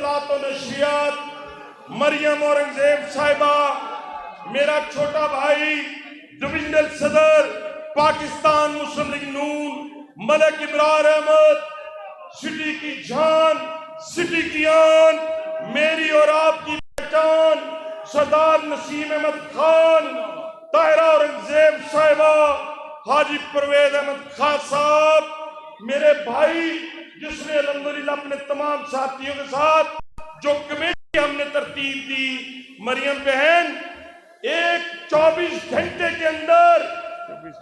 इत्तलात और नशरियात मरियम औरंगजेब साहिबा, मेरा छोटा भाई डिविजनल सदर पाकिस्तान मुस्लिम लीग नून मलिक इब्रार अहमद, सिटी की जान, सिटी की आन, मेरी और आपकी पहचान सरदार नसीम अहमद खान, ताहिरा औरंगजेब साहिबा, हाजी परवेज अहमद खान साहब, मेरे भाई जिसने अल्हम्दुलिल्लाह अपने तमाम साथियों के साथ जो कमेटी हमने तरतीब दी, मरियम बहन, एक 24 घंटे के अंदर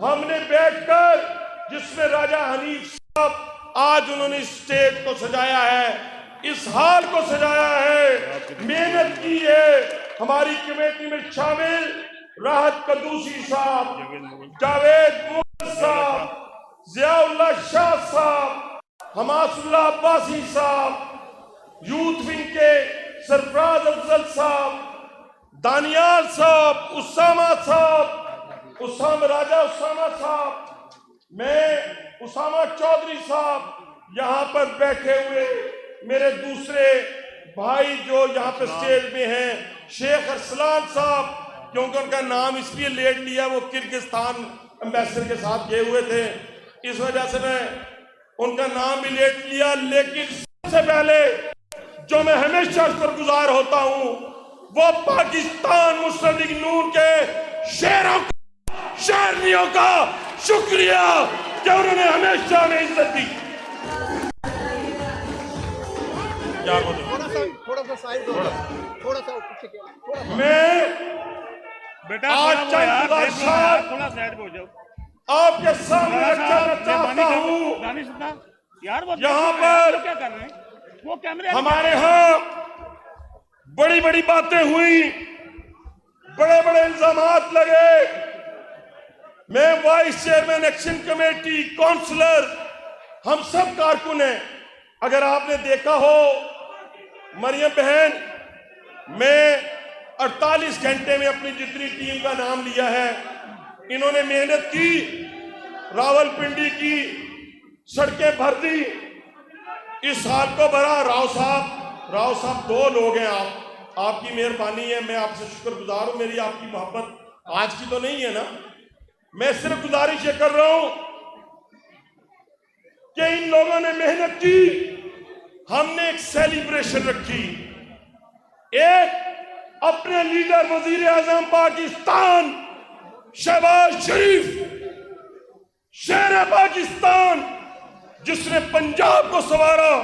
हमने बैठकर, जिसमें राजा हनीफ साहब आज उन्होंने स्टेज को सजाया है, इस हाल को सजाया है, मेहनत की है। हमारी कमेटी में शामिल राहत कदूसी साहब, जावेद मुगल साहब, जियाउल्लाह शाह साहब, हमासुल्लाह अब्बासी साहब, यूथ विंग के सरफराज अफजल साहब, दानियाल साहब, उसामा साहब, राजा उसामा साहब, मैं उसामा चौधरी साहब, यहाँ पर बैठे हुए मेरे दूसरे भाई जो यहाँ पे स्टेज में हैं, शेख अरसलान साहब, क्योंकि उनका नाम इसलिए लेट लिया, वो किर्गिस्तान एम्बेसडर के साथ गए हुए थे, इस वजह से मैं उनका नाम भी लेट लिया। लेकिन सबसे पहले जो मैं हमेशा शुक्रगुजार होता हूं वो पाकिस्तान मुस्लिम लीग नून के शेरों का, शेरनियों का शुक्रिया कि उन्होंने हमेशा हमें इज्जत दी। क्या थोड़ा सा साइड मैं बेटा आज थोड़ा साइड हो जाओ, आपके सामने रखना चाहता हूँ यार, वो यहाँ पर क्या कर रहे हैं, वो कैमरे हमारे यहाँ बड़ी बड़ी बातें हुई, बड़े बड़े इल्जामात लगे। मैं vice chairman action committee, councillor, हम सब कारकुन हैं। अगर आपने देखा हो मरियम बहन, मैं 48 घंटे में अपनी जितनी टीम का नाम लिया है, इन्होंने मेहनत की, रावलपिंडी की सड़कें भर दी, इस हाल को भरा। राव साहब 2 लोग हैं, आपकी मेहरबानी है, मैं आपसे शुक्रगुजार हूं। मेरी आपकी मोहब्बत आज की तो नहीं है ना, मैं सिर्फ गुजारिश ये कर रहा हूं कि इन लोगों ने मेहनत की, हमने एक सेलिब्रेशन रखी, एक अपने लीडर वजीर आजम पाकिस्तान शहबाज शरीफ, शेर पाकिस्तान, जिसने पंजाब को संवारा,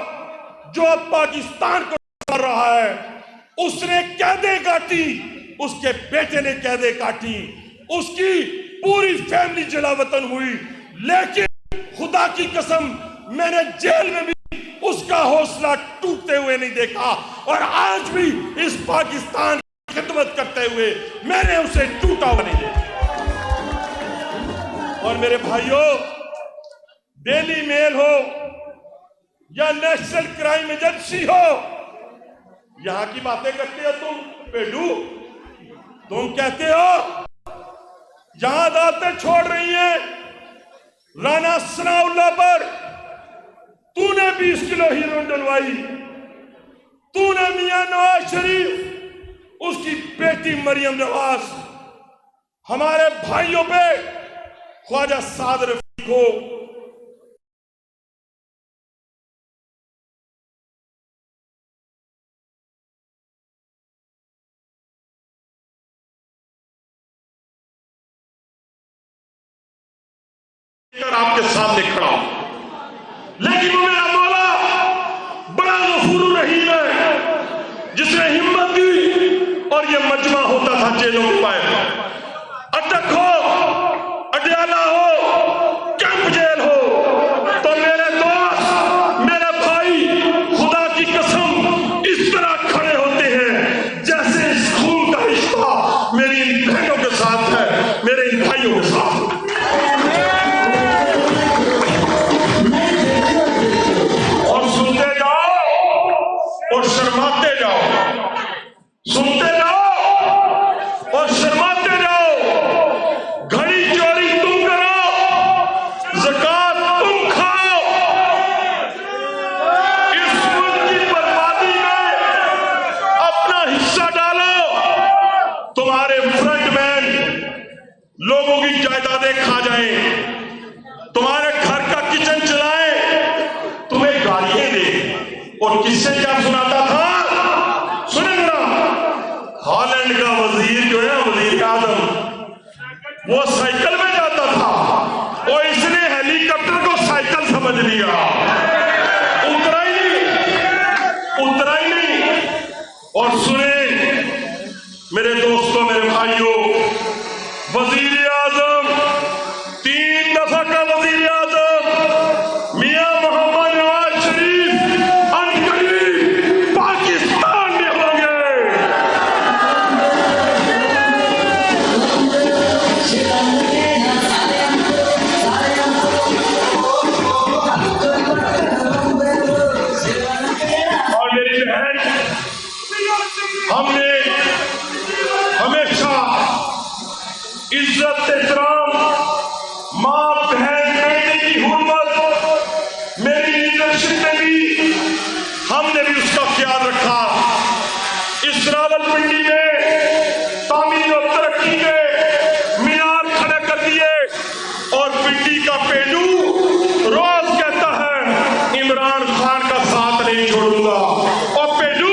जो अब पाकिस्तान को संवार रहा है, उसने कैदें काटी, उसके बेटे ने कैदें काटी, उसकी पूरी फैमिली जलावतन हुई, लेकिन खुदा की कसम मैंने जेल में भी उसका हौसला टूटते हुए नहीं देखा, और आज भी इस पाकिस्तान की खिदमत करते हुए मैंने उसे टूटा हुआ नहीं देखा। और मेरे भाइयों, डेली मेल हो या नेशनल क्राइम एजेंसी हो, यहां की बातें करते हो तुम पेडू, तुम कहते हो जहां अदालतें छोड़ रही हैं राना सनाउल्लाह पर, तूने 20 किलो हीरोइन डलवाई, तूने मियां नवाज शरीफ, उसकी बेटी मरियम नवाज, हमारे भाइयों पे ख्वाजा साद रफीक हो, आपके सामने खड़ा हूं, लेकिन वो मेरा मौला बड़ा गफूर रहीम है, जिसने हिम्मत दी और ये मजमा होता था जेलों के बाहर, अटक हो, अडयाला हो, कैंप जेल हो, तो मेरे दोस्त, मेरे भाई, खुदा की कसम इस तरह खड़े होते हैं जैसे इस खून का रिश्ता मेरी इन बहनों के साथ है, मेरे इन भाइयों के साथ। और सुनते जाओ और शर्माते जाओ, सुनते जाओ और शर्माते जाओ। घड़ी चोरी तुम करो, ज़कात तुम खाओ, इस मुल्क की बर्बादी में इससे क्या सुनाता था, सुने ना, हॉलैंड का वजीर जो है, वजीर आजम, वो साइकिल में जाता था और इसने हेलीकॉप्टर को साइकिल समझ लिया, उतरा ही नहीं, उतरा ही नहीं। और सुने मेरे दोस्तों, मेरे भाइयों, वजीर आजम, 3 दफा का वजीर आजम मियां मोहम्मद नवाज शरीफ अनकरीब पाकिस्तान में होंगे। और मेरी बहन, हमने हमेशा इज्जत, एहतराम, माँ बहन बेटे की हुर्मत, मेरी लीडरशिप में भी हमने भी उसका ख्याल रखा। इस रावलपिंडी में तामीर और तरक्की के मीनार खड़े कर दिए और पिंडी का पेंडू रोज कहता है इमरान खान का साथ नहीं छोड़ूंगा। और पेंडू,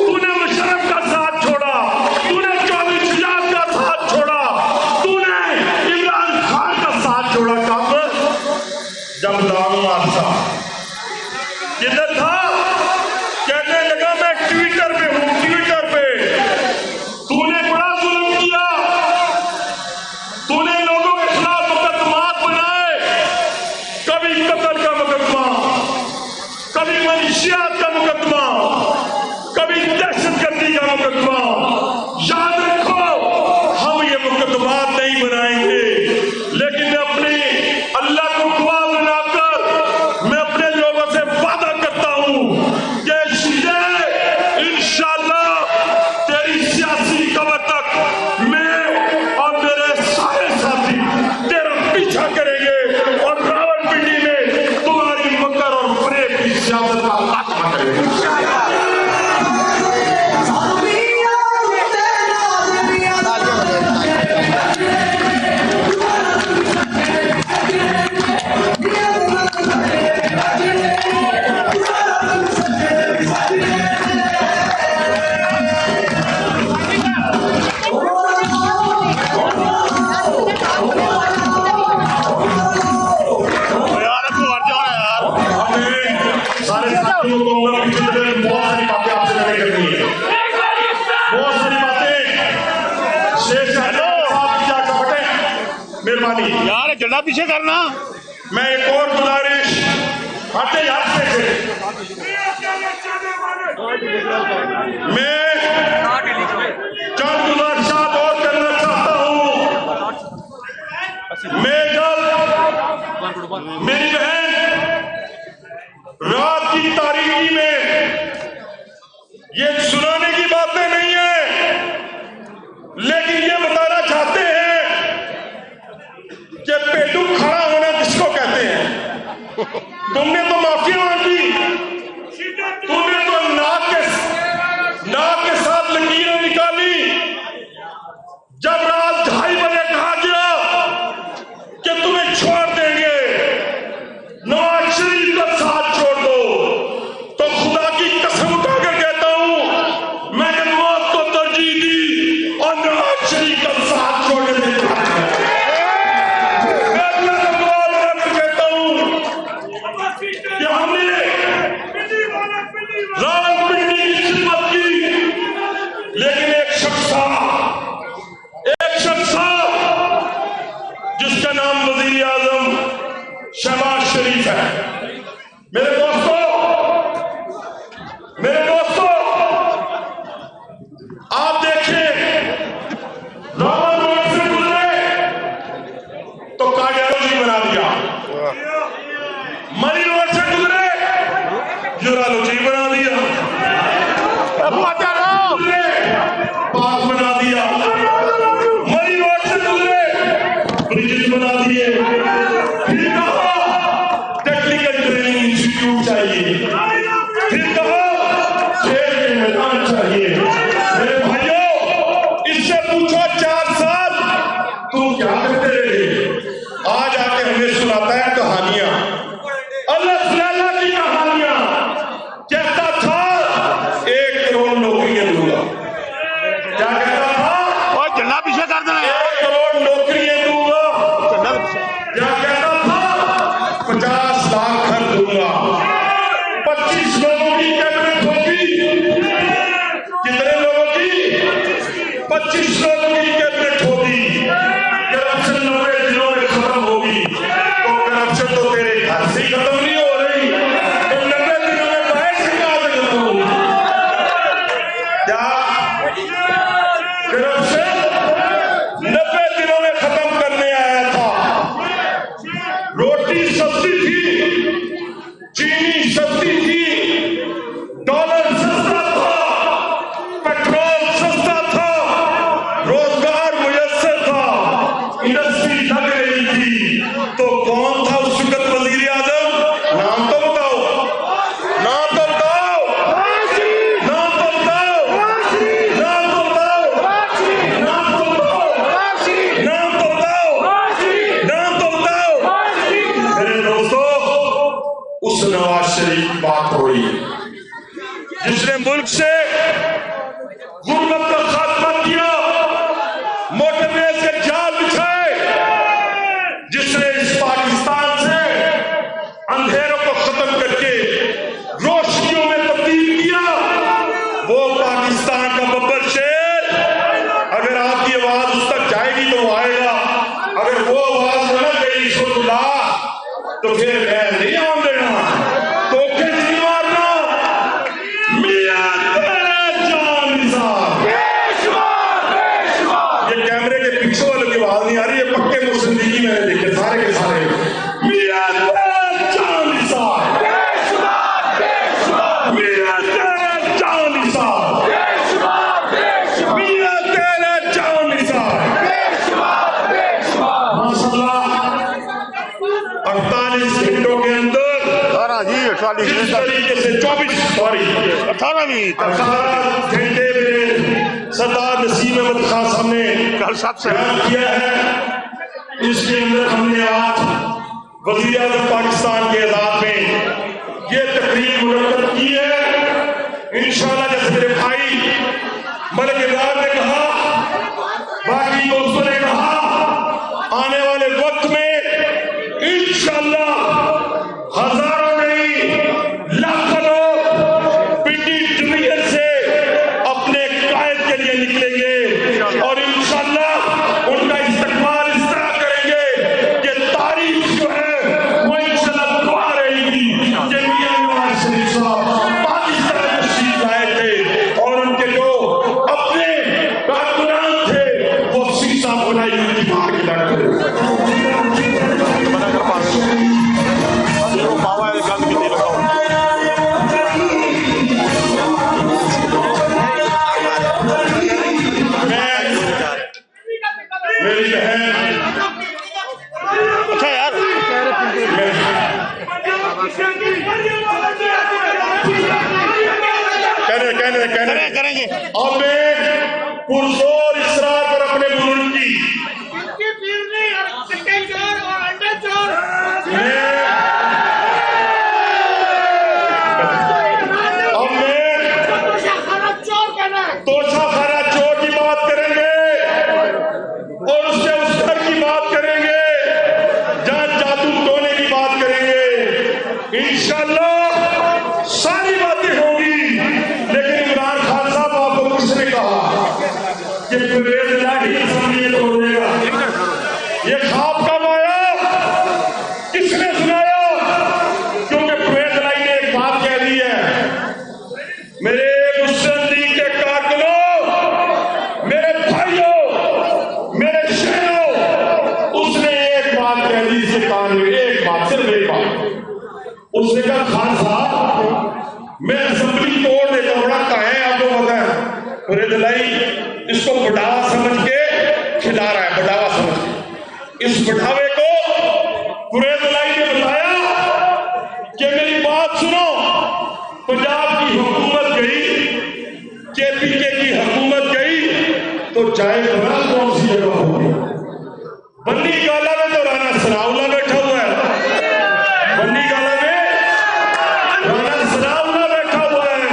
तूने मुशर्रफ का साथ छोड़ा, तूने 24,000 का साथ छोड़ा, तूने इमरान खान का साथ छोड़ा कब? जब दाम मारता किधर था? कहने लगा मैं ट्विटर पे हूं, ट्विटर पे। तूने बड़ा जुल्म किया, तूने लोगों के खिलाफ मुकदमात बनाए, कभी कत्ल का मुकदमा, कभी मंशियात का मुकदमा, कभी दहशतगर्दी का मुकदमा। याद रखो, हम ये मुकदमात नहीं बनाएंगे, लेकिन अपने अल्लाह को गवाह बनाकर मैं अपने लोगों से वादा करता हूं कि इंशाअल्लाह तेरी सियासी कब्र तक मैं और मेरे सारे साथी तेरा पीछा करेंगे और रावलपिंडी में तुम्हारी मकर और फरेब की सियासत का खात्मा करेंगे। यार तू हट जाओ यार। हमें सारे साथियों को बहुत सारी बातें आपसे लड़ाई करनी है, बहुत सारी बातें शेष मेहरबानी। यार झंडा पीछे करना। मैं एक और गुजारिश, हटे हाथ से, मैं चंद गुजारिशात और करना चाहता हूं। मैं जब मेरी बहन रात की तारीकी में, ये सुनाने की बातें नहीं है, लेकिन ये बताना चाहते हैं कि पेटू खड़ा होना किसको कहते हैं। तुमने तो माफी मांगी, तुमने तो नाक के साथ लकीरें निकाली। जब रात 2:30 बजे कहा गया कि तुम्हें छोड़ देंगे, नवाज शरीफ का साथ छोड़ दो, तो खुदा की कसम उठाकर कहता हूं मैंने मौत को तरजीह दी और नवाज शरीफ का साथ छोड़ने से कहता हूं कि हमने रावलपिंडी की खिदमत की, लेकिन एक शख्स जिसका नाम वजीर आजम शहबाज शरीफ है। मेरे दोस्तों, आप देखें, रावल रोड से गुजरे तो कार्डियोलॉजी बना दिया, मरी रोड से गुजरे यूरोलॉजी बना दिया, पार्क बना दिया, मरी रोड से गुजरे ब्रिजेस बना दिए, फिर कहा टेक्निकल ट्रेनिंग इंस्टीट्यूट चाहिए, फिर कहा खेल के मैदान चाहिए। मेरे भाइयों, इससे पूछो 4 साल तुम क्या करते रहे? आज आके हमें सुनाता है कहानियां, अल्लाह की कहानियां। कहता था जिसने मुल्क से गुर्बत का खात्मा किया, मोटरवे के जाल बिछाए, जिसने इस पाकिस्तान से अंधेरों को खत्म करके रोशनियों में तब्दील किया, वो पाकिस्तान का बब्बर शेर, अगर आपकी आवाज उस तक जाएगी तो वो आएगा, अगर वो आवाज न गई सुनला तो फिर मैं नहीं आऊं देना, तो फिर नहीं मारना। मियां तेरा जान निसार, ये कैमरे के पीछे वालों की आवाज नहीं आ रही है, पक्के मुस्लिम मैंने देखे सारे के सारे। मियां तेरा जान निसार, मियां तेरा जान निसार, मियां तेरा जान निसार। माशाअल्लाह 48 घंटों के अंदर जिस तरीके से 18 घंटे में सरदार नसीम अहमद खान साहब ने बयान किया है, इसके अंदर हमने आज वज़ीर आज़म पाकिस्तान के एजाज़ में ये तकरीर मुनक्कद की है। इंशाअल्लाह जैसे मेरे भाई मलिक इमरान ने कहा, बाकी दोस्तों ने कहा, आने वाले वक्त में इंशाअल्लाह हजारों नहीं लाखों लोग पिंडी डिवीजन से अपने कायद के लिए निकलेंगे और इंशाअल्लाह उनका इस्तकबाल इस तरह करेंगे कि तारीख जो है वो इंशाअल्लाह दुआ रहेगी कि मियां नवाज शरीफ साहब पाकिस्तान तशरीफ लाए थे और उनके जो अपने कारकुनान थे वो शीशा बनाई हुई दीवार की मेरी बहन, अच्छा यार कहने करेंगे। अब मैं पुरजोर इसरार पर अपने बुजुर्ग की तोशा खाना चोर की बात करेंगे और उसके उस घर की बात करेंगे जहां जादू टोने की बात करेंगे। इंशाअल्लाह सारी बातें होंगी, लेकिन इमरान खान साहब आपको किसने कहा कि परवेज इलाही असेंबली तोड़ देगा? ये ख्वाब कब आया, किसने सुनाया? क्योंकि परवेज इलाही ने एक बात कह दी है, मेरे मुस्लिम लीग के कारकुनों, मेरे भाइयों, मेरे शहरों, उसने एक बात कह दी इसके कान में, एक बात, सिर्फ एक बात। उसने कहा खान साहब मैं असेंबली तोड़ देता हूं, बड़ा कहा है आपको पता है, परवेज इलाही इसको बढ़ावा समझ के खिला रहा है, बढ़ावा समझ के। इस बढ़ावे को परवेज इलाही ने बताया कि मेरी बात सुनो, पंजाब की हुकूमत गई, केपीके की हुकूमत गई तो चाहे बना कौन सी जगह होगी? बंदी गाला में तो राणा सनाउल्लाह बैठा हुआ है, बंदी गाला में राणा सनाउल्लाह बैठा हुआ है,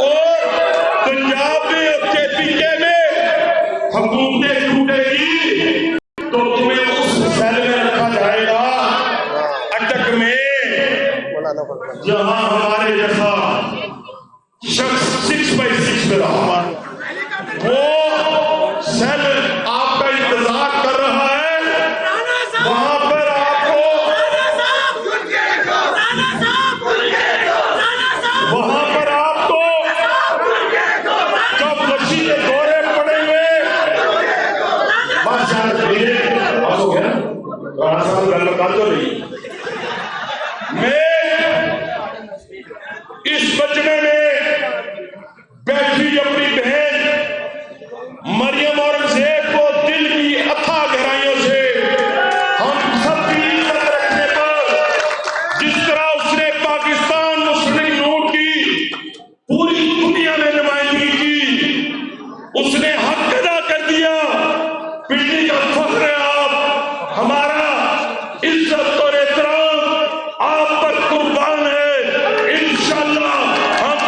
और पंजाब में और केपीके में हुकूमतें टूटेगी तो तुम्हें उस सेल में रखा जाएगा अटक में, जहां हमारे जैसा शख्स 6x6 में रहा। वो सेल आपका इंतजार कर रहा है, वहां पर आपको जब मछली के दौरे पड़ेंगे, बस हो गया राणा साहब गल कर तो नहीं। मैं इस बचने में बैठी अपनी बहन मरियम औरंगजेब को दिल की अथाह गहराइयों से हम सबकी इज्जत रखने पर जिस तरह उसने पाकिस्तान मुस्लिम नून की पूरी दुनिया में नुमाइंदगी की, उसने हक अदा कर दिया। पीढ़ी का फख्र है आप, हमारा इज्जत और एहतराम आप पर कुर्बान है। इंशाअल्लाह हम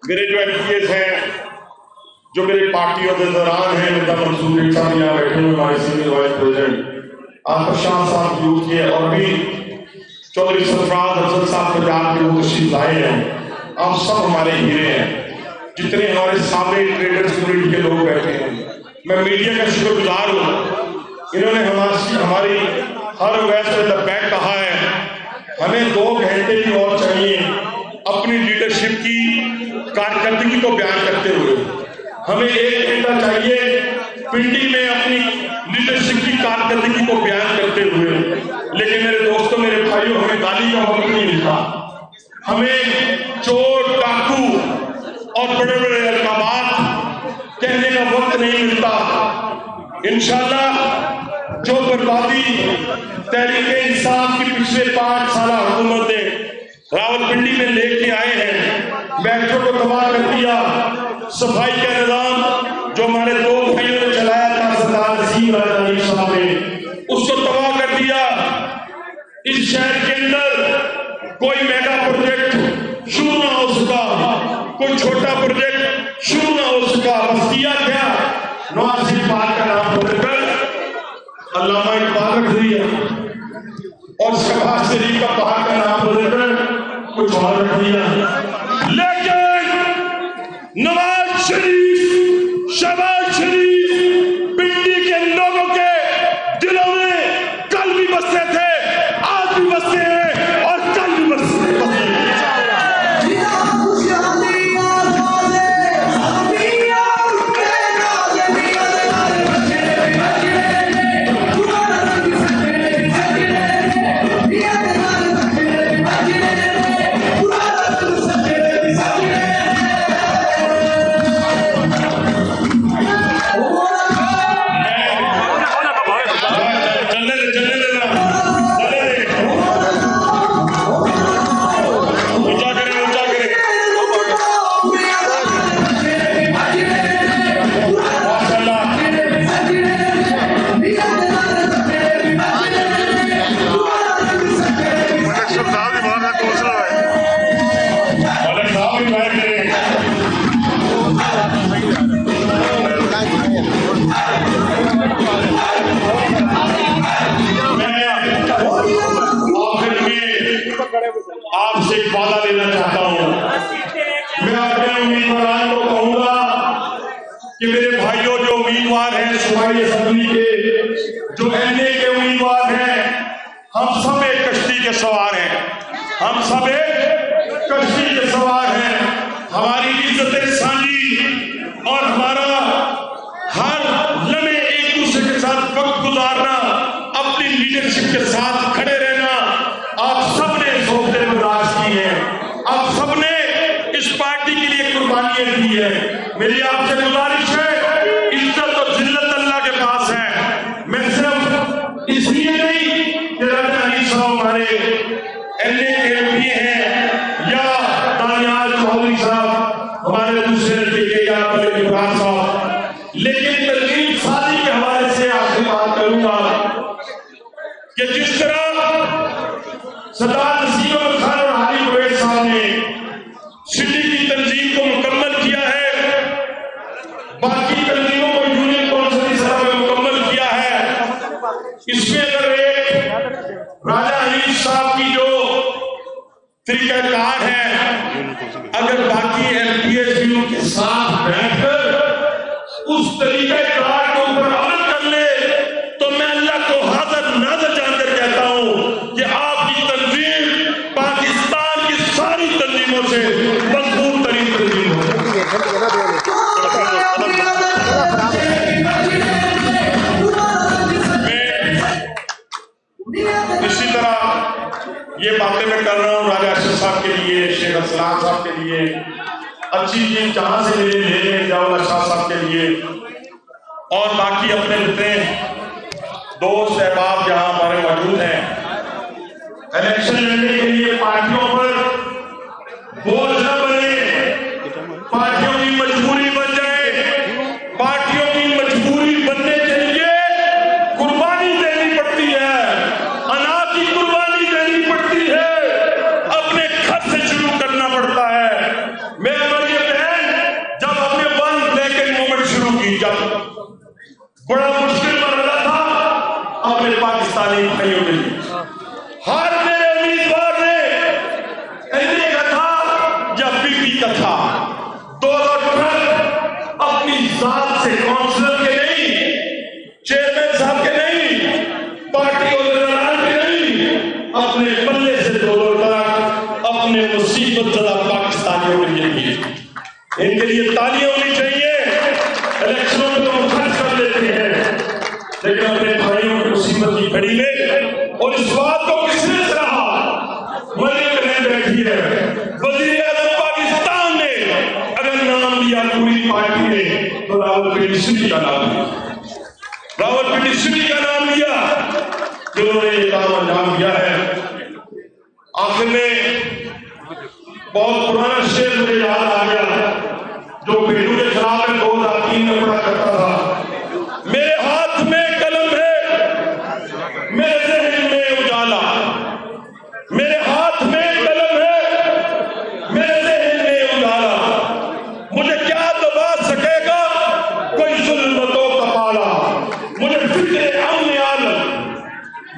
मेरे जो एमपीएस हैं, जो मेरे पार्टी अहदेदारान हैं, मिर्जा मंसूर साहब यहाँ बैठे हुए, हमारे सीनियर वाइस प्रेसिडेंट प्रशांत साहब यूथ के, और भी चौधरी सरफराज अफजल साहब पंजाब के वो तशरीफ लाए हैं। आप सब हमारे हीरे हैं। जितने हमारे सामने ट्रेडर्स कम्युनिटी के लोग बैठे हैं, मैं मीडिया का शुक्रगुजार हूँ। इन्होंने हमारी हर वैसे बैक कहा है, हमें 2 घंटे की और चाहिए अपनी लीडरशिप की कारकर्दगी को बयान करते हुए। हमें 1 घंटा चाहिए पिंडी में अपनी लीडरशिप की कारकर्दगी को बयान करते हुए। लेकिन मेरे दोस्तों, मेरे भाइयों, हमें गाली का वक्त नहीं मिलता। हमें चोर, डाकू और बड़े बड़े अलकाबात कहने का वक्त नहीं मिलता। इंशाल्लाह जो बर्बादी तहरीक-ए-इंसाफ की पिछले 5 साल हुकूमत ने रावलपिंडी में लेके आए हैं, मेट्रो को तबाह कर दिया, सफाई का निजाम जो हमारे 2 भाइयों ने चलाया था, सरदार नसीम राजानी साहब ने, उसको तबाह कर दिया। इस शहर के अंदर कोई मेगा प्रोजेक्ट शुरू ना हो सका, कोई छोटा प्रोजेक्ट शुरू ना हो सका। बस किया क्या, नवाज शरीफ पाक का नाम बदलकर अल्लामा इकबाल रख दिया और शहबाज शरीफ का पाक का नाम बदलकर कुछ और रख दिया। लेकिन नवाज शरीफ, शहबाज शरीफ पिंडी के लोगों के दिलों में कल भी बसते थे, आज भी बसते हैं और कल भी बसते हैं। आपसे एक वादा लेना चाहता हूं। मैं अपने उम्मीदवारों को कहूंगा कि मेरे भाइयों, जो उम्मीदवार हैं सूबाई असेंबली के, जो एनए के उम्मीदवार हैं, हम सब एक कश्ती के सवार हैं। हम सब एक कश्ती के सवार हैं। हमारी इज्जत साझी और हमारा हर लम्हे एक दूसरे के साथ वक्त गुजारना, अपनी लीडरशिप के साथ खड़े रहना, आप सबने इस होते बर्दाश्त की है। आप सबने इस पार्टी के लिए कुर्बानियां दी है। मेरी आपसे गुजारिश है, इज्जत और जिल्लत अल्लाह के पास है। मैं सिर्फ इसलिए नहीं कि राजा अली साहब हमारे एनए के एमपी हैं या दानियाल चौधरी साहब हमारे दूसरे नतीजे या इमरान साहब, लेकिन तकलीफ शादी के हवाले से आपसे बात करूंगा कि जिस तरह सरदार नसीम अहमद खान और हाजी कुरैश साहब ने सिटी की तंजीम को मुकम्मल किया है, बाकी तंजीमों को यूनियन काउंसिल की सतह में मुकम्मल किया है। इसमें अगर एक राजा हनीफ साहब की जो तरीकाकार है, अगर बाकी एमपीएस भी उनके साथ बैठकर उस तरीकाकार के ऊपर अमल कर ले, तो मैं अल्लाह को हाजिर नाज़र जानकर कहता हूं कि आपकी तंजीम पाकिस्तान की सारी तंजीमों से मजबूत तरीन तंजीम हो। इसी तरह ये बातें मैं कर रहा हूँ राजा अशरफ साहब के लिए, शेख असलाम साहब के लिए, अच्छी चीज जहां से मिले ले लें, जाओ शाह साहब के लिए, और बाकी अपने जितने दोस्त अहबाब जहां हमारे मौजूद हैं। इलेक्शन लड़ने के लिए पार्टियों पर बोझ न बने, पार्टियों की मजबूरी बन जाए। पार्टियों की मजबूरी बनने के लिए कुर्बानी देनी पड़ती है, अनाज की कुर्बानी देनी पड़ती है, अपने घर से शुरू करना पड़ता है। मैं और ये बड़ा मुश्किल मरहला था अपने पाकिस्तानी भाइयों के लिए। हर मेरे उम्मीदवार ने एनडीए का था या बीपी का था, दोनों ट्रक अपनी जात से काउंसलर के नहीं, चेयरमैन साहब के नहीं, पार्टी और के नहीं, अपने पल्ले से दोनों ट्रक अपने मुसीबत ज़दा पाकिस्तानियों के लिए किए। इनके लिए तालियां होनी चाहिए। इलेक्शनों में तो हम खर्च कर लेते हैं, लेकिन अपने भाइयों की मुसीबत की घड़ी में, और इस बात को किसने सराहा? मरियम बहन बैठी है, वज़ीर आज़म पाकिस्तान ने अगर नाम लिया पूरी पार्टी ने तो रावलपिंडी का नाम लिया, रावलपिंडी का नाम लिया, जिन्होंने ये काम अंजाम दिया है। आखिर में बहुत पुराना शेर मुझे याद आ गया जो पेड़ू के खिलाफ में 2003 में पढ़ा करता था। मेरे हाथ में कलम है, मेरे जहन में उजाला, मेरे हाथ में कलम है, मेरे जहन में उजाला, मुझे क्या दबा सकेगा कोई जुल्म तो कपाला, मुझे फिक्रे अम्न आलम,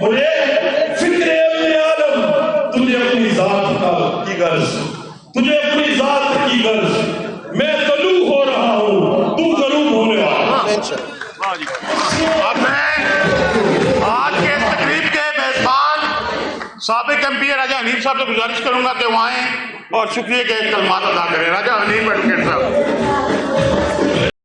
मुझे फिक्रे अम्न आलम, तुझे अपनी जात की गर्ज, तुझे अपनी जात की गर्ज, मैं तलू हो रहा हूँ, तू जरूर होने वाला। अब मैं आज के इस तकरीब के मेजबान साबिक MP राजा हनीफ साहब से गुजारिश करूंगा कि वो आए और शुक्रिया के कलमात अदा करें। राजा हनीफ एडवोकेट साहब।